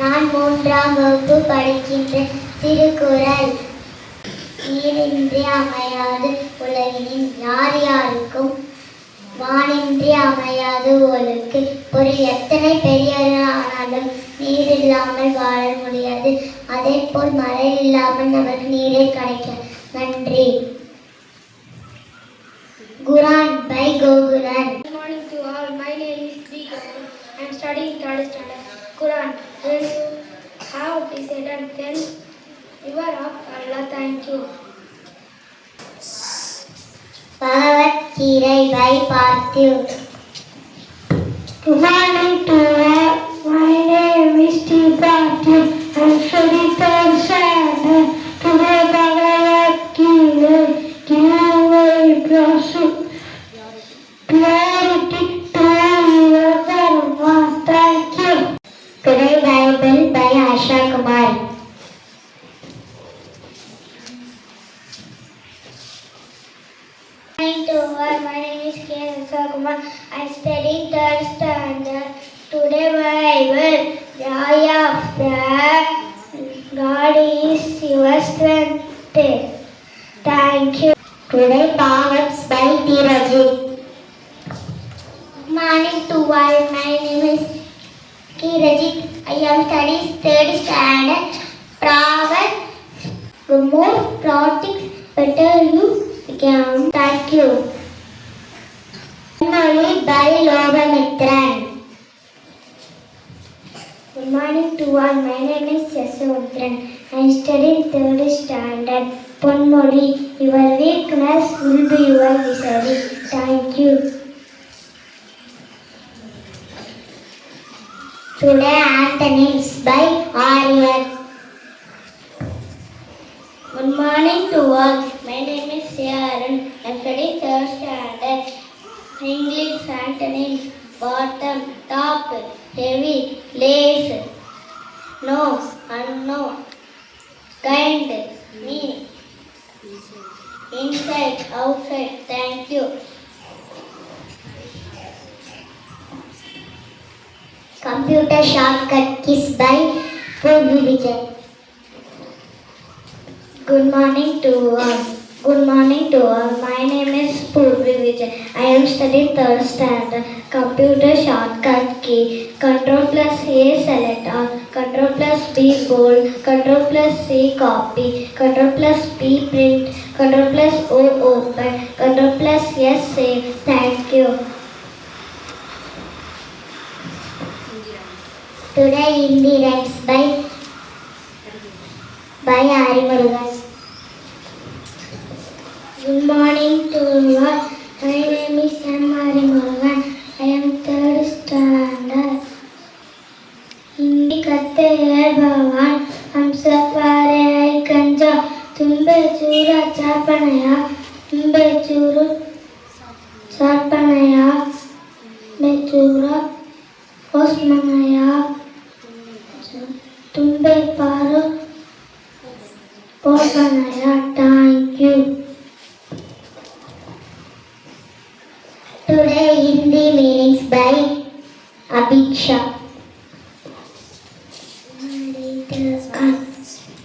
நான் 3ஆம் வகுப்பு படிக்கின்ற திருக்குறள். நீரின்றி அமையாது உலகினில் யார் யாருக்கும் வானின்றி அமையாது ஒழுக்கு. பொருள் எத்தனை பெரியவரானாலும் நீர் இல்லாமல் வாழ முடியாது. அதே போல் மழை இல்லாமல் நமக்கு நீரே கிடைக்கும். நன்றி. குரான் by Gogulan. Good morning to all. My name is Deepak. I am studying third standard. Quran. When you have decided, then you are of Allah. Thank you. Bhagavad Gita by Parthiv. Good morning to all. My name is Parthiv. I am studying third standard. Today Bhagavad Gita give my clarity to your dharma. Thank you. Today Bible by Asha Kumar. Morning to all. My name is K. Kumar. I am studying third standard. Today Bible. Joy of the God is your strength. Thank you. Today Proverbs by Tirajit. Good morning to all. My name is Kirajit. I am studying third standard. Proverbs. The more practice, better you become. Thank you. Noli by Lobamitran. Good morning to all. My name is Yasodran. I am studying third standard. Ponmodi, your weakness will be your victory. Thank you. Today Antonyms by Aryan. Good morning to all. My name is Sharon. I am studying third standard. English antonyms: bottom, top, heavy, lace, no, unknown, kind, mean, inside, outside. Thank you. Computer shortcut keys by Purvi Vijay. Good morning to all. Good morning to all. My name is Purvi Vijay. I am studying third standard. Computer shortcut key: Control plus A select all, Control plus B bold, Control plus C copy, Control plus P print, Control plus O open, Control plus S save. Thank you. Today Hindi rhymes by Ari Murugan. Good morning to all. My name is M. Ari Murugan. I am third standard. Hindi करते हैं भगवान हम सब पारे आई कंजा तुम्बे चूरा चापनया तुम्बे चूरू चापनया मैं चूरा ओस्मनया तुम्बे पारो ओस्मनया. Thank you. Today Hindi meanings by Abhiksha.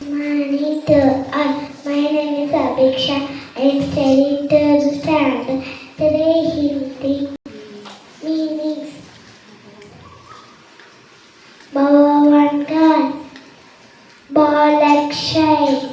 Morning to all. My name is Abhiksha. I am studying third standard. Today Hindi meanings: Bhagavan God, Ball like shine,